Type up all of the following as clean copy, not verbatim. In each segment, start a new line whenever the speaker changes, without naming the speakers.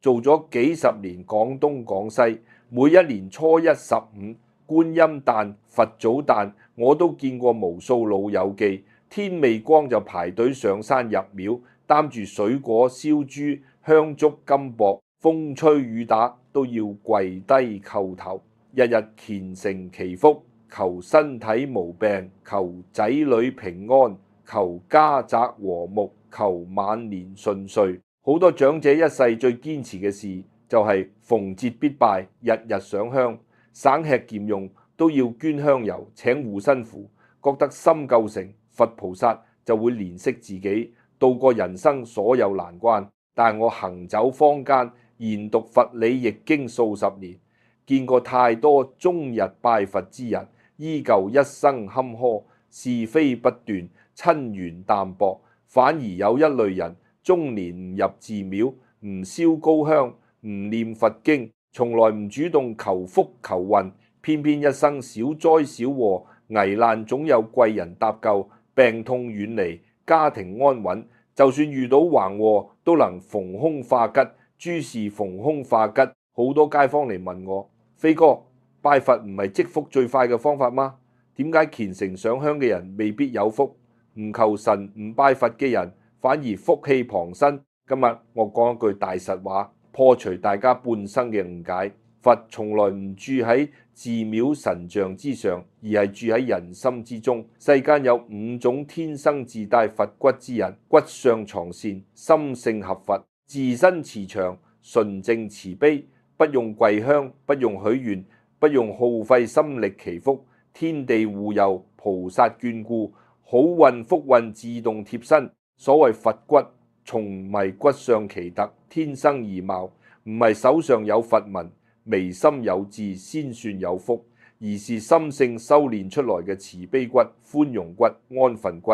做咗幾十年廣東廣西，每一年初一十五，觀音誕、佛祖誕，我都見過無數老友記，天未光就排隊上山入廟，擔住水果、燒豬、香燭、金箔，風吹雨打都要跪低叩頭，日日虔誠祈福，求身體無病，求仔女平安，求家宅和睦，求晚年順遂。好多長者一世最堅持嘅事就係逢節必拜，日日上香，省吃儉用都要捐香油請護身符，覺得心夠誠，佛菩薩就會憐惜自己，渡過人生所有難關。但我行走坊間，研讀佛理易經數十年，見過太多終日拜佛之人，依舊一生坎坷，是非不斷，親緣淡薄。反而有一類人，終年唔入寺廟，唔燒高香，唔念佛經，從來唔主動求福求運，偏偏一生小災小禍，危難總有貴人搭救，病痛遠離，家庭安穩。就算遇到橫禍，都能逢凶化吉，諸事逢凶化吉。好多街坊嚟問我，飛哥，拜佛唔係積福最快嘅方法嗎？點解虔誠上香嘅人未必有福？唔求神唔拜佛嘅人反而福氣傍身。今日我講一句大實話，破除大家半生嘅誤解。佛從來唔住喺寺廟神像之上，而係住喺人心之中。世間有5種天生自帶佛骨之人：骨相藏善，心性合佛，自身慈祥，純正慈悲，不用跪香，不用許願，不用耗費心力祈福，天地護佑，菩薩眷顧，好運福運自動貼身。所謂佛骨，從唔係骨相奇特，天生異貌，唔係手上有佛紋，眉心有痣先算有福，而是心性修煉出來嘅慈悲骨、寬容骨、安分骨。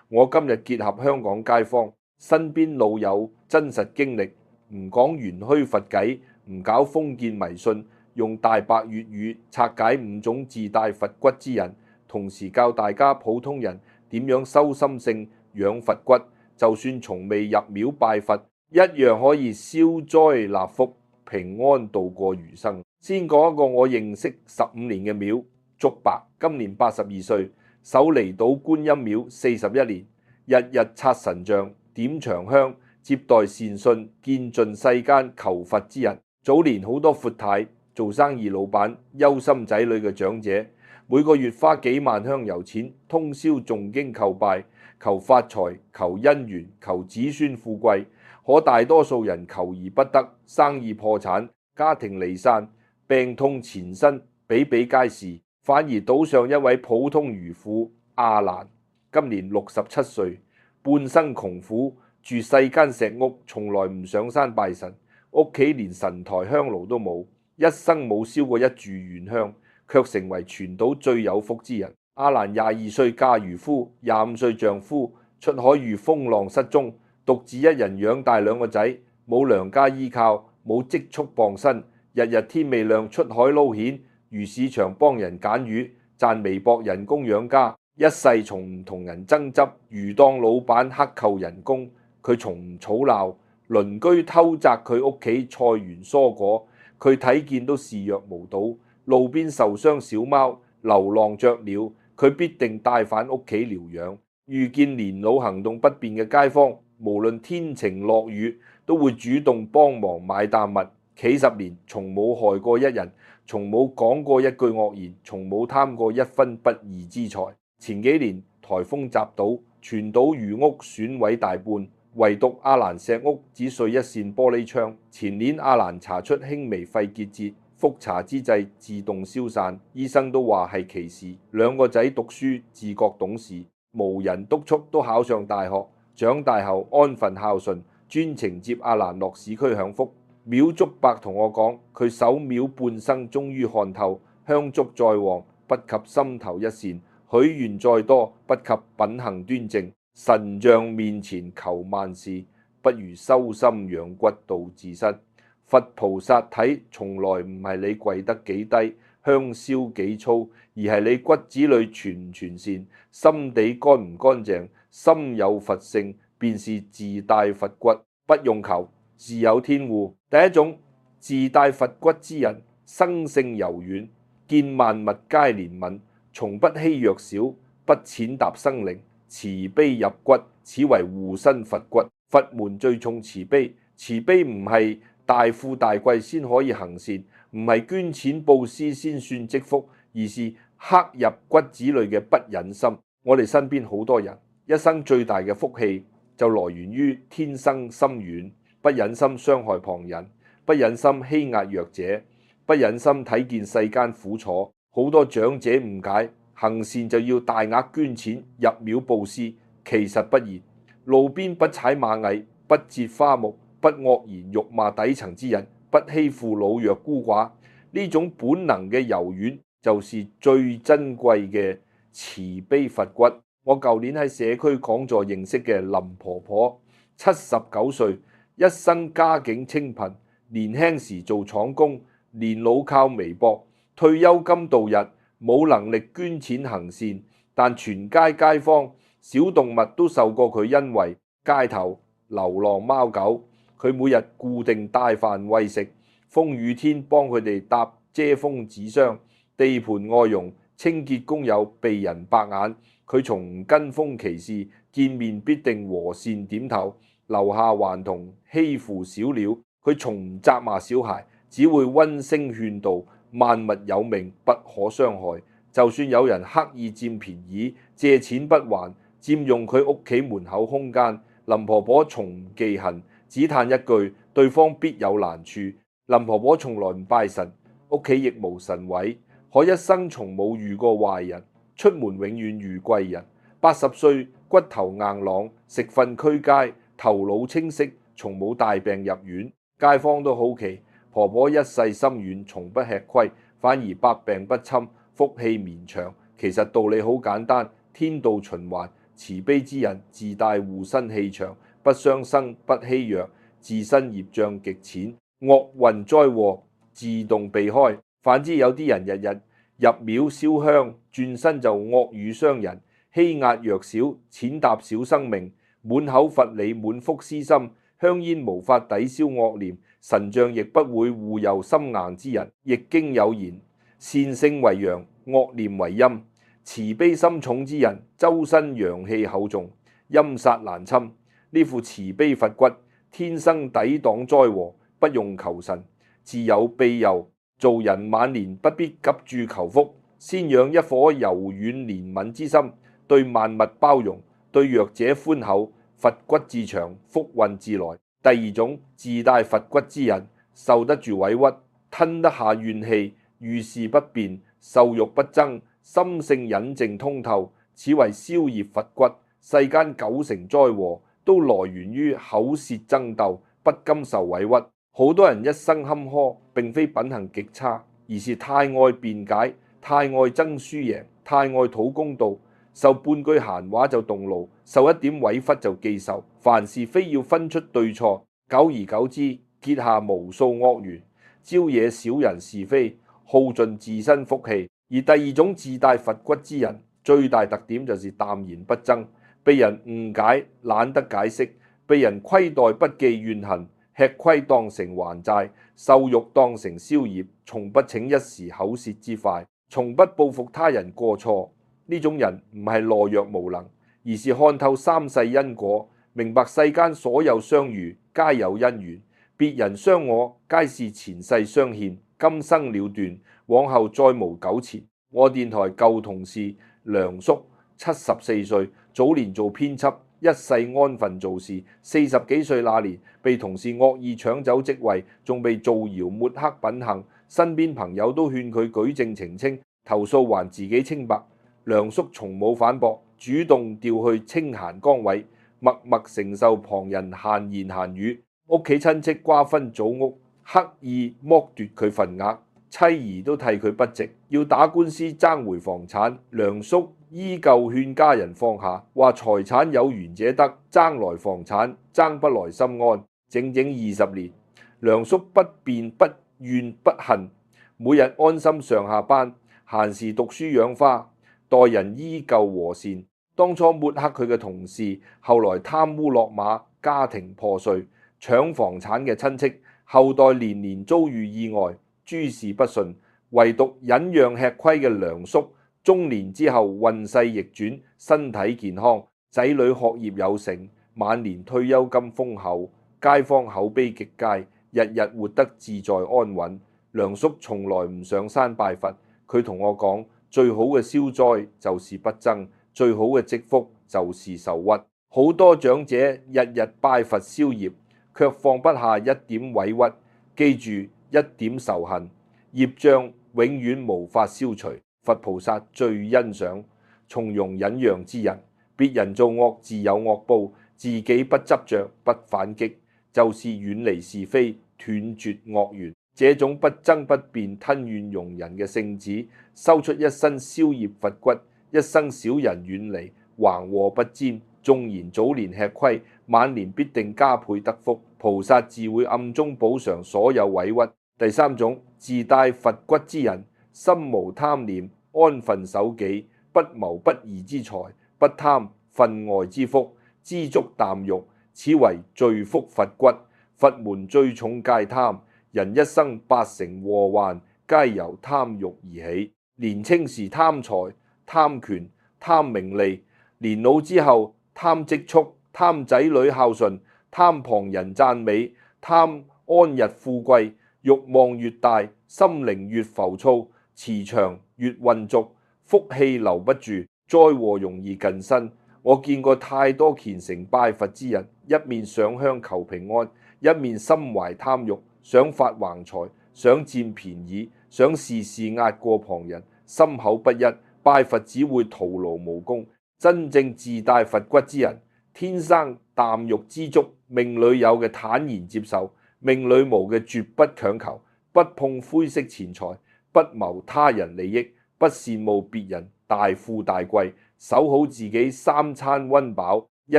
我今日結合香港街坊、身邊老友真實經歷，唔講玄虛佛偈，唔搞封建迷信，用大白粵語拆解5種自帶佛骨之人，同時教大家普通人點樣修心性、養佛骨，就算從未入廟拜佛，一樣可以消災納福，平安度過餘生。先講一個我認識15年嘅廟，竹伯，今年82歲，守離島觀音廟41年，日日刷神像、點長香，接待善信，見盡世間求佛之人。早年好多闊太做生意老闆，憂心仔女嘅長者，每個月花幾萬香油錢，通宵誦經叩拜，求發財、求姻緣、求子孫富貴。可大多數人求而不得，生意破產，家庭離散，病痛纏身，比比皆是。反而島上一位普通漁婦阿蘭，今年67歲，半生窮苦，住世間石屋，從來唔上山拜神，屋企連神台香爐都冇，一生冇燒過一炷元香，卻成為全島最有福之人。阿蘭22歲嫁漁夫，25歲丈夫出海遇風浪失蹤，獨自一人養大2個仔，冇娘家依靠，冇積蓄傍身，日日天未亮出海撈蜆，魚市場幫人揀魚，賺微薄人工養家，一世從唔同人爭執，魚檔老闆克扣人工，佢從唔吵鬧，鄰居偷摘佢屋企菜園蔬果，佢睇見都視若無睹，路邊受傷小貓、流浪雀鳥，佢必定帶返屋企療養。遇見年老行動不便嘅街坊，無論天晴落雨，都會主動幫忙買擔物。幾十年從冇害過一人，從冇講過一句惡言，從冇貪過一分不義之財。前幾年颱風襲島，全島漁屋損毀大半，唯獨阿蘭石屋只碎一扇玻璃窗。前年阿蘭查出輕微肺結節，覆查之際自動消散，醫生都話係奇事。2個仔讀書自覺懂事，無人督促都考上大學，長大後安分孝順，專程接阿蘭落市區享福。廟祝伯同我講，佢守廟半生，終於看透，香燭再旺不及心頭一善，許願再多不及品行端正。神像面前求萬事，不如修心養骨度自身。佛菩薩睇從來唔係你跪得幾低，香燒幾粗，而係你骨子裏全唔全善，心地乾唔乾淨，心有佛性，便是自帶佛骨。不用求，自有天護。第一種，自帶佛骨之人，生性柔軟，見萬物皆憐憫，從不欺弱小，不踐踏生靈，慈悲入骨，此為護身佛骨。佛門最重慈悲，慈悲唔係大富大貴先可以行善，唔係捐錢布施先算積福，而是刻入骨子裏嘅不忍心。我哋身邊好多人一生最大嘅福氣就來源於天生心軟，不忍心傷害旁人，不忍心欺壓弱者，不忍心睇見世間苦楚。好多長者誤解行善就要大額捐錢入廟布施，其實不然。路邊不踩螞蟻，不折花木，不惡言辱罵底層之人，不欺負老弱孤寡，呢種本能嘅柔軟就是最珍貴嘅慈悲佛骨。我舊年喺社區講座認識嘅林婆婆，79歲，一生家境清貧，年輕時做廠工，年老靠微薄，退休金度日，冇能力捐錢行善，但全街街坊小動物都受過佢恩惠，街頭流浪貓狗，佢每日固定帶飯餵食，風雨天幫佢哋搭遮風紙箱，地盤外傭、清潔工友被人白眼，佢從唔跟風歧視，見面必定和善點頭，樓下頑童欺負小鳥，佢從唔責罵小孩，只會溫聲勸導，萬物有命不可傷害。就算有人刻意佔便宜，借錢不還，佔用佢屋企門口空間，林婆婆從唔記恨，只嘆一句對方必有難處。林婆婆從來唔拜神，屋企亦無神位，可一生從冇遇過壞人，出門永遠遇貴人。80歲骨頭硬朗，食瞓俱佳，頭腦清晰，從冇大病入院。街坊都好奇，婆婆一世心軟，從不吃虧，反而百病不侵，福氣綿長。其實道理好簡單，天道循環，慈悲之人自帶護身氣場，不傷生不欺弱，自身業障極淺，惡運災禍自動避開。反之有啲人日日入廟燒香，轉身就惡語傷人，欺壓弱小，踐踏小生命，滿口佛理，滿腹私心，香煙無法抵消惡念，神像亦不會護佑心硬之人。易經有言：善性為陽，惡念為陰。慈悲心重之人，周身陽氣厚重，陰煞難侵。呢副慈悲佛骨，天生抵擋災禍，不用求神，自有庇佑。做人晚年不必急住求福，先養一顆柔軟憐憫之心，對萬物包容，對弱者寬厚，佛骨自長，福運自來。第二種，自帶佛骨之人，受得住委屈，吞得下怨氣，遇事不變，受辱不爭，心性隱靜通透，此為消業佛骨。世間9成災禍都來源於口舌爭鬥，不甘受委屈。好多人一生坎坷，並非品行極差，而是太愛辯解，太愛爭輸贏，太愛討公道，受半句閒話就動怒，受一點委屈就記仇，凡事非要分出對錯，久而久之結下無數惡緣，招惹小人是非，耗盡自身福氣。而第二種自帶佛骨之人，最大特點就是淡然不爭，被人誤解懶得解釋，被人虧待不記怨恨，吃虧當成還債，受辱當成消業，從不逞一時口舌之快，從不報復他人過錯。呢種人唔係懦弱無能，而是看透三世因果，明白世間所有相遇皆有因緣，別人傷我皆是前世相欠，今生了斷，往後再無糾纏。我電台舊同事梁叔74歲，早年做編輯，一世安分做事，40幾歲那年被同事惡意搶走職位，仲被造謠抹黑品行，身邊朋友都勸佢舉證澄清，投訴還自己清白。梁叔從冇反駁，主動調去清閒崗位，默默承受旁人閒言閒語。屋企親戚瓜分祖屋，刻意剝奪佢份額，妻兒都替佢不值，要打官司爭回房產。梁叔依舊勸家人放下，話財產有緣者得，爭來房產爭不來心安。整整20年，梁叔不辯不怨不恨，每日安心上下班，閒時讀書養花，待人依舊和善。當初抹黑佢嘅同事，後來貪污落馬，家庭破碎，搶房產嘅親戚，後代年年遭遇意外，諸事不順，唯獨忍讓吃虧嘅梁叔，中年之後運勢逆轉，身體健康，仔女學業有成，晚年退休金豐厚，街坊口碑極佳，日日活得自在安穩。梁叔從來唔上山拜佛，佢同我講，最好嘅消災就是不爭，最好嘅積福就是受屈。好多長者日日拜佛消業，卻放不下一點委屈。記住，一點仇恨，業障永遠無法消除。佛菩薩最欣賞從容忍讓之人，別人做惡自有惡報，自己不執着不反擊，就是遠離是非，斷絕惡緣。這種不爭不辯、吞怨容人嘅聖子，修出一身消業佛骨，一生小人遠離，橫禍不沾。縱然早年吃虧，晚年必定加倍得福，菩薩自會暗中補償所有委屈。第三種，自帶佛骨之人，心無貪念，安分守己，不謀不義之財，不貪分外之福，知足淡欲，此為罪福佛骨。佛門最重戒貪，人一生八成禍患，皆由貪欲而起。年青時貪財、貪權、貪名利，年老之後貪積蓄、貪仔女孝順、貪旁人讚美、貪安逸富貴，慾望越大，心靈越浮躁，磁場越混濁，福氣留不住，災禍容易近身。我見過太多虔誠拜佛之人，一面上香求平安，一面心懷貪欲，想發橫財，想佔便宜，想事事壓過旁人，心口不一，拜佛只會徒勞無功。真正自帶佛骨之人，天生淡欲知足，命裏有嘅坦然接受，命裏無嘅絕不強求，不碰灰色錢財，不謀他人利益，不羨慕別人大富大貴，守好自己三餐溫飽，一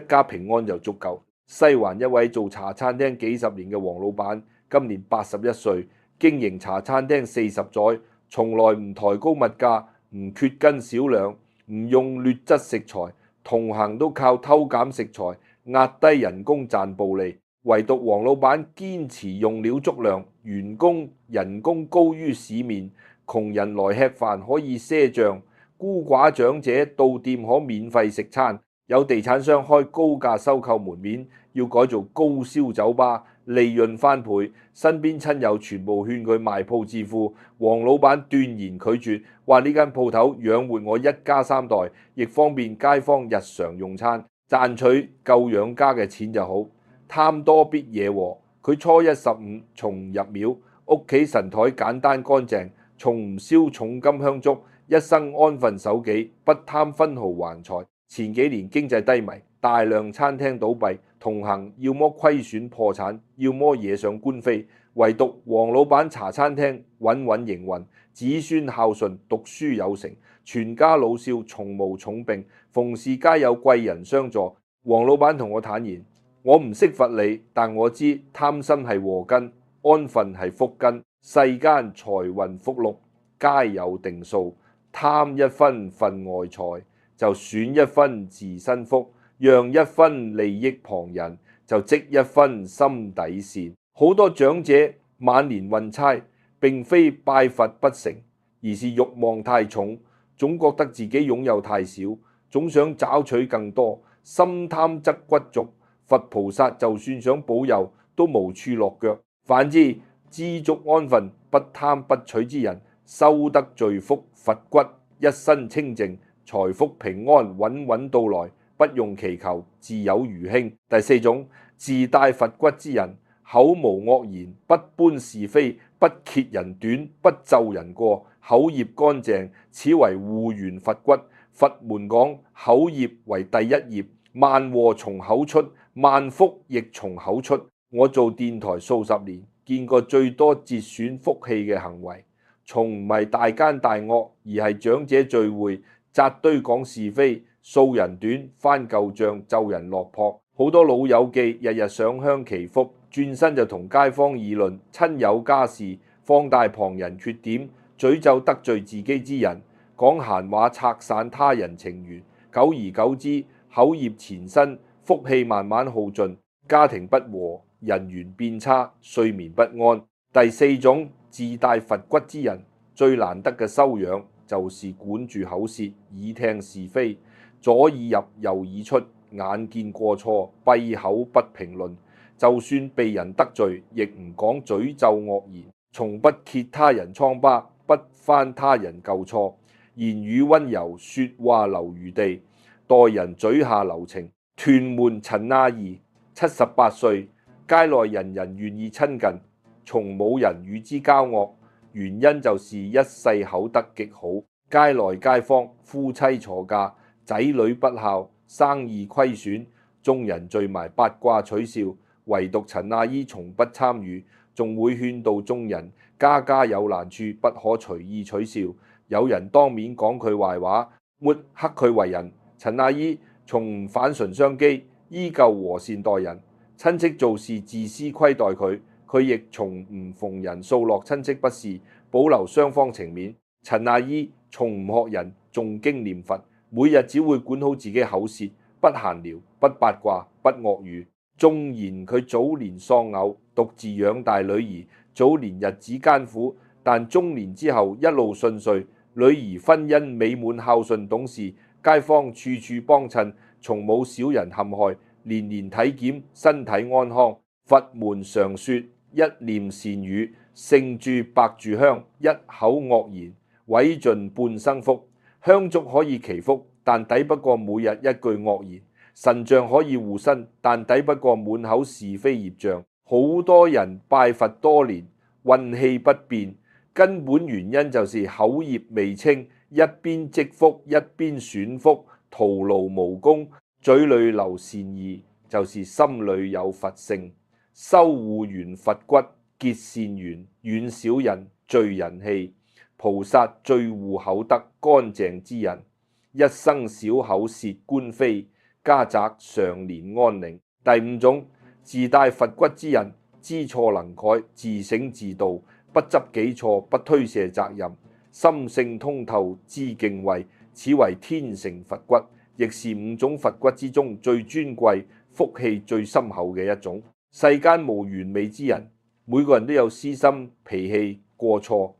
家平安就足夠。西環一位做茶餐廳幾十年嘅黃老闆，今年81歲，經營茶餐廳40載，從來唔抬高物價，唔缺斤少兩，唔用劣質食材，同行都靠偷減食材，壓低人工賺暴利。唯獨黃老闆堅持用料足量，員工人工高於市面，窮人來吃飯可以賒賬，孤寡長者到店可免費食餐。有地產商開高價收購門面，要改做高銷酒吧，利潤翻倍。身邊親友全部勸佢賣鋪致富，黃老闆斷然拒絕，話呢間鋪頭養活我一家三代，亦方便街坊日常用餐，賺取夠養家嘅錢就好。貪多必惹禍，佢初一十五從入廟，屋企神台簡單乾淨，從唔燒重金香燭，一生安分守己，不貪分毫橫財。前幾年經濟低迷，大量餐廳倒閉，同行要麼虧損破產，要麼惹上官非，唯獨黃老闆茶餐廳穩穩營運，子孫孝順，讀書有成，全家老少從無重病，逢事皆有貴人相助。黃老闆同我坦言，我唔識佛理，但我知貪心係禍根，安分係福根，世間財運福祿皆有定數，貪一分份外財，就損一分自身福，讓一分利益旁人，就積一分心底善。好多長者晚年運差，並非拜佛不成，而是慾望太重，總覺得自己擁有太少，總想找取更多，心貪則骨濁。佛菩薩就算想保佑，都無處落腳。反之，知足安分、不貪不取之人，修得罪福佛骨，一身清淨，財福平安穩穩到來，不用祈求，自有餘興。第四種，自帶佛骨之人，口無惡言，不搬是非，不揭人短，不咒人過，口業乾淨，此為護緣佛骨。佛門講口業為第一業，萬禍從口出，萬福亦從口出。我做電台數十年，見過最多節損福氣嘅行為，從唔係大奸大惡，而係長者聚會紮堆講是非，掃人短，翻舊帳，咒人落魄。好多老友記日日上香祈福，轉身就同街坊議論親友家事，放大旁人缺點，詛咒得罪自己之人，講閒話拆散他人情緣，久而久之口業纏身，福氣慢慢耗盡，家庭不和，人緣變差，睡眠不安。第四種，自帶佛骨之人最難得嘅修養就是管住口舌，耳聽是非，左耳入右耳出，眼見過錯，閉口不評論。就算被人得罪，亦唔講詛咒惡言，從不揭他人瘡疤，不翻他人舊錯，言語溫柔，說話留餘地，待人嘴下留情。屯門陳亞儀78歲，街內人人願意親近，從冇人與之交惡，原因就是一世口德極好。街內街坊夫妻吵架，仔女不孝，生意虧損，眾人聚埋八卦取笑，唯獨陳亞儀從不參與，仲會勸導眾人家家有難處，不可隨意取笑。有人當面講佢壞話，抹黑佢為人，陳亞儀從唔反唇相譏，依舊和善待人。親戚做事自私虧待佢，佢亦從唔逢人訴落親戚不是，保留雙方情面。陳亞儀從唔學人誦經念佛，每日只會管好自己口舌，不閒聊，不八卦，不惡語。縱然佢早年喪偶，獨自養大女兒，早年日子艱苦，但中年之後一路順遂，女兒婚姻美滿，孝順懂事，街坊處處幫襯，從冇小人陷害，年年體檢，身體安康。佛門常說一念善語，勝住百炷香，一口惡言，毀盡半生福。香燭可以祈福，但抵不過每日一句惡言。神像可以護身，但抵不過滿口是非業障。好多人拜佛多年，運氣不變，根本原因就是口業未清，一邊積福一邊損福，徒勞無功。嘴裏留善意，就是心裏有佛性。修護完佛骨，結善緣，遠小人，聚人氣。菩薩最護口德乾淨之人，一生小口舌官非，家宅常年安寧。第五種，自帶佛骨之人，知錯能改，自省自度，不執己錯，不推卸責任，心性通透，知敬畏，此為天成佛骨，亦是五種佛骨之中最尊貴、福氣最深厚嘅一種。世間無完美之人，每個人都有私心、脾氣、過錯。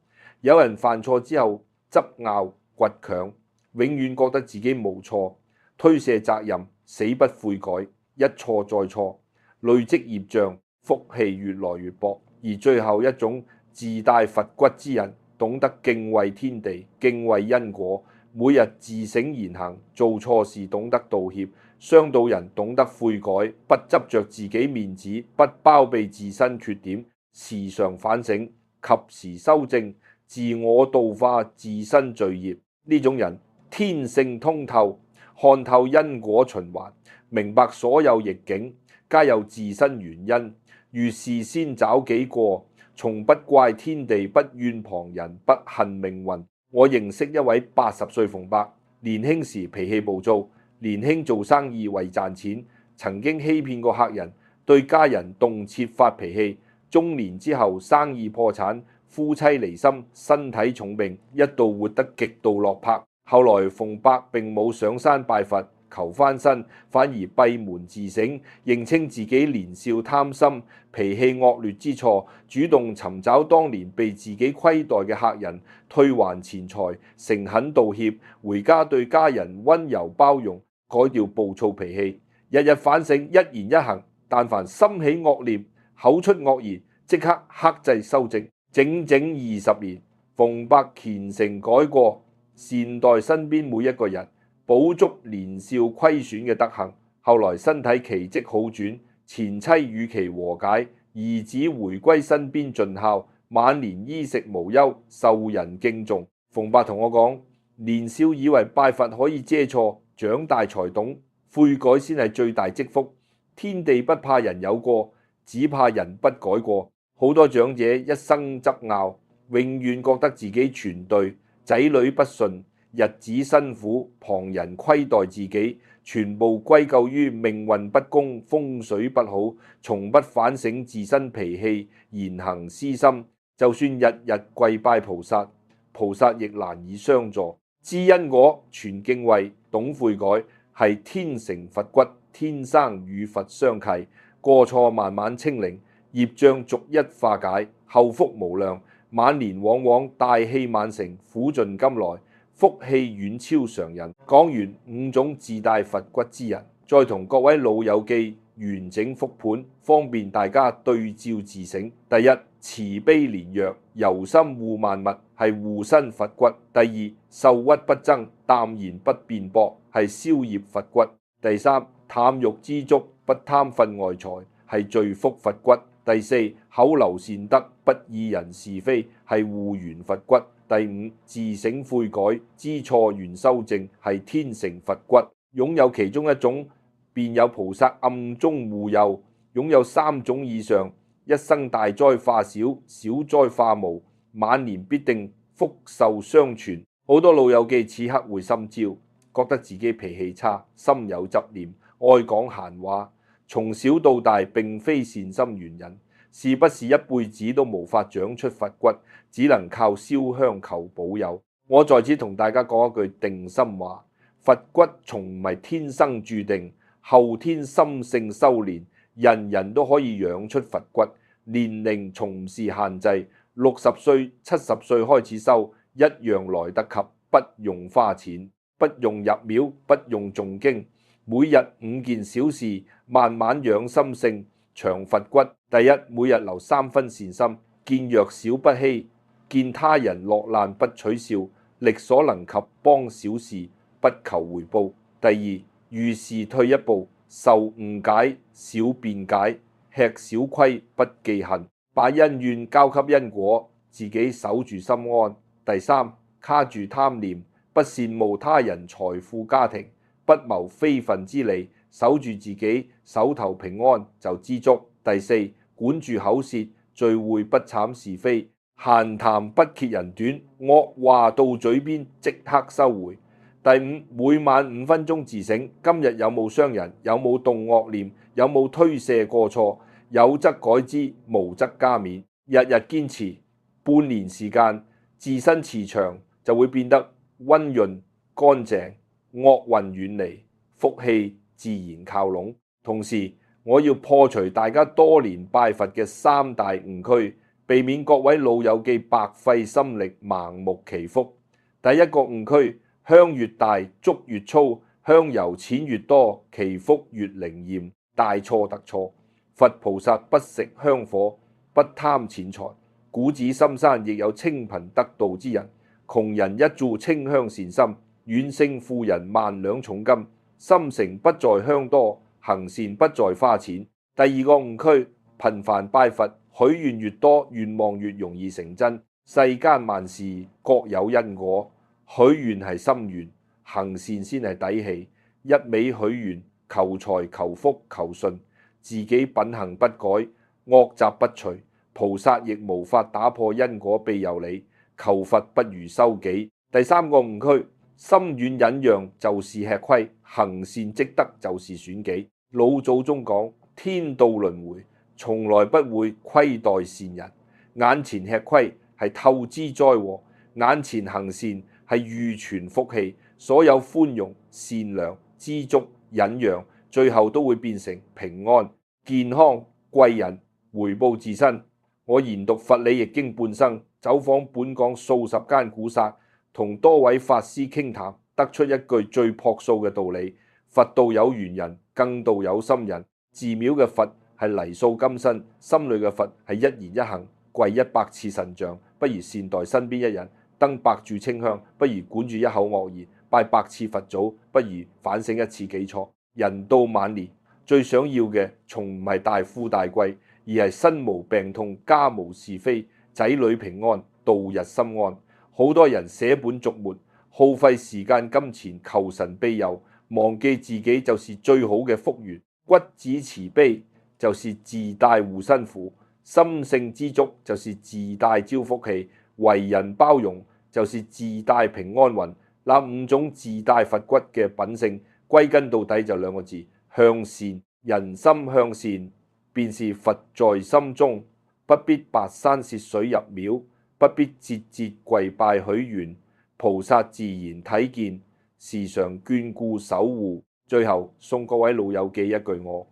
有人犯錯之後執拗倔強，永遠覺得自己無錯，推卸責任，死不悔改，一錯再錯，累積業障，福氣越來越薄。而最後一種，自帶佛骨之人，懂得敬畏天地，敬畏因果，每日自省言行，做錯事懂得道歉，傷到人懂得悔改，不執着自己面子，不包庇自身缺點，時常反省，及時修正，自我度化自身罪孽。呢種人天性通透，看透因果循環，明白所有逆境皆有自身原因，遇事先找己過，從不怪天地，不怨旁人，不恨命運。我認識一位80歲馮伯，年輕時脾氣暴躁，年輕做生意為賺錢，曾經欺騙過客人，對家人動輒發脾氣。中年之後生意破產，夫妻離心，身體重病，一度活得極度落魄。後來馮伯並冇上山拜佛求翻身，反而閉門自省，認清自己年少貪心、脾氣惡劣之錯，主動尋找當年被自己虧待嘅客人，退還錢財，誠懇道歉，回家對家人溫柔包容，改掉暴躁脾氣，日日反省，一言一行，但凡心起惡念、口出惡言，即刻克制修正。整整20年，馮伯虔誠改過，善待身邊每一個人，補足年少虧損嘅德行。後來身體奇蹟好轉，前妻與其和解，兒子回歸身邊盡孝，晚年衣食無憂，受人敬重。馮伯同我講，年少以為拜佛可以遮錯，長大才懂悔改先係最大積福。天地不怕人有過，只怕人不改過。好多長者一生執拗，永遠覺得自己全對，仔女不順，日子辛苦，旁人虧待自己，全部歸咎於命運不公、風水不好，從不反省自身脾氣、言行私心。就算日日跪拜菩薩，菩薩亦難以相助。知因果、全敬畏、懂悔改，係天成佛骨，天生與佛相契。過錯慢慢清零，業障逐一化解，後福無量。晚年往往大器晚成，苦盡甘來，福氣遠超常人。講完5種自帶佛骨之人，再同各位老友記完整復盤，方便大家對照自省。第一，慈悲憐弱，由心護萬物，係護身佛骨。第二，受屈不爭，淡然不辯駁，係消業佛骨。第三，貪欲知足，不貪分外財，係聚福佛骨。第四，口留善德，不議人是非，係護緣佛骨。第五，自省悔改，知錯願修正，係天成佛骨。擁有其中一種，便有菩薩暗中護佑；擁有3種以上，一生大災化小，小災化無，晚年必定福壽相傳。好多老友記此刻會心焦，覺得自己脾氣差，心有執念，愛講閒話，從小到大並非善心原人，是不是一輩子都無法長出佛骨，只能靠燒香求保佑？我在此同大家講一句定心話：佛骨從唔係天生注定，後天心性修練，人人都可以養出佛骨，年齡從唔是限制，60歲、70歲開始修，一樣來得及，不用花錢，不用入廟，不用誦經，每日5件小事，慢慢養心性，長佛骨。第一，每日留3分善心，見弱小不欺，見他人落難不取笑，力所能及幫小事，不求回報。第二，遇事退一步，受誤解少辯解，吃小虧不記恨，把恩怨交給因果，自己守住心安。第三，卡住貪念，不羨慕他人財富家庭，不謀非分之利，守住自己手頭平安就知足。第四，管住口舌，聚會不慘是非，閒談不揭人短，惡話到嘴邊即刻收回。第五，每晚5分鐘自省，今日有冇傷人，有冇動惡念，有冇推卸過錯，有則改之，無則加勉。日日堅持，半年時間，自身磁場就會變得溫潤乾淨，惡運遠離，福氣自然靠攏。同時，我要破除大家多年拜佛嘅3大誤區，避免各位老友記白費心力，盲目祈福。第一個誤區，香越大，燭越粗，香油錢越多，祈福越靈驗，大錯特錯。佛菩薩不食香火，不貪錢財。古寺深山亦有清貧得道之人，窮人一炷清香善心，遠勝富人萬兩重金。心誠不在香多，行善不在花錢。第二個誤區，頻繁拜佛，許願越多，願望越容易成真。世間萬事各有因果，許願係心願，行善先係底氣。一味許願，求財求福求順，自己品行不改，惡習不除，菩薩亦無法打破因果庇佑你。求佛不如修己。第三個誤區，心軟忍讓就是吃虧，行善積德就是損己。老祖宗講，天道輪迴，從來不會虧待善人。眼前吃虧係透支災禍，眼前行善係預存福氣。所有寬容、善良、知足、忍讓，最後都會變成平安、健康、貴人，回報自身。我研讀佛理譯經半生，走訪本港數十間古剎，同多位法師傾談，得出一句最樸素嘅道理：佛道有緣人，更道有心人。寺廟嘅佛係泥塑金身，心裏嘅佛係一言一行，跪100次神像，不如善待身邊一人；燈100炷清香，不如管住一口惡言；拜100次佛祖，不如反省1次己錯。人到晚年，最想要嘅從唔係大富大貴，而係身無病痛、家無是非、仔女平安、度日心安。好多人捨本逐末，耗費時間金錢求神庇佑，忘記自己就是最好嘅福緣。骨子慈悲就是自帶護身符，心性知足就是自帶招福氣，為人包容就是自帶平安運。那5種自帶佛骨嘅品性，歸根到底就2個字：向善。人心向善，便是佛在心中。不必跋山涉水入廟，不必節節跪拜許願，菩薩自然睇見，時常眷顧守護。最後送各位老友記一句我：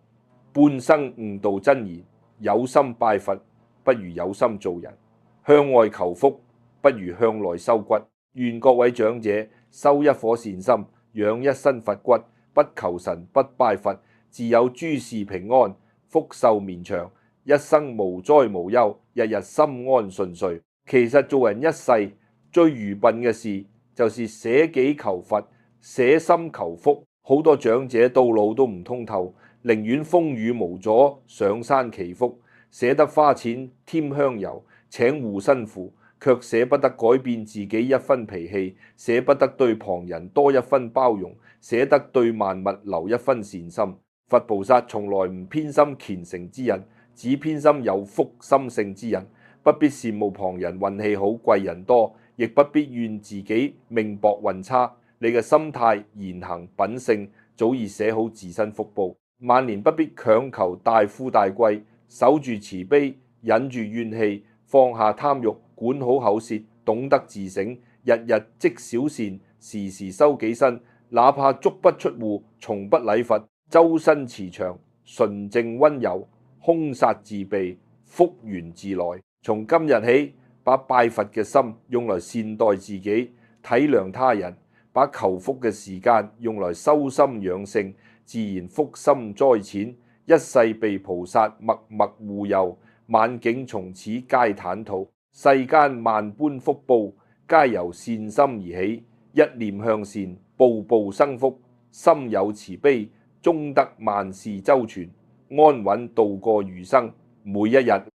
半生悟道真言，有心拜佛不如有心做人，向外求福不如向內修骨。願各位長者修一顆善心，養一身佛骨，不求神不拜佛，自有諸事平安，福壽綿長，一生無災無憂，日日心安順遂。其實做人一世最愚笨嘅事就是捨己求佛，捨心求福。好多長者到老都唔通透，寧願風雨無阻上山祈福，捨得花錢添香油請護身符，卻捨不得改變自己一分脾氣，捨不得對旁人多一分包容，捨得對萬物留一分善心。佛菩薩從來唔偏心虔誠之人，只偏心有福心性之人。不必羨慕旁人運氣好貴人多，亦不必怨自己命薄運差。你嘅心態言行品性早已寫好自身福報。晚年不必強求大富大貴，守住慈悲，忍住怨氣，放下貪欲，管好口舌，懂得自省，日日積小善，時時修己身。哪怕足不出戶，從不禮佛，周身慈祥，純正溫柔，兇殺自避，福源自來。從今日起，把拜佛嘅心用來善待自己，體諒他人，把求福嘅時間用來修心養性，自然福心災淺，一世被菩薩默默護佑，晚景從此皆坦途。世間萬般福報，皆由善心而起，一念向善，步步生福。心有慈悲，終得萬事周全，安穩度過餘生。每一日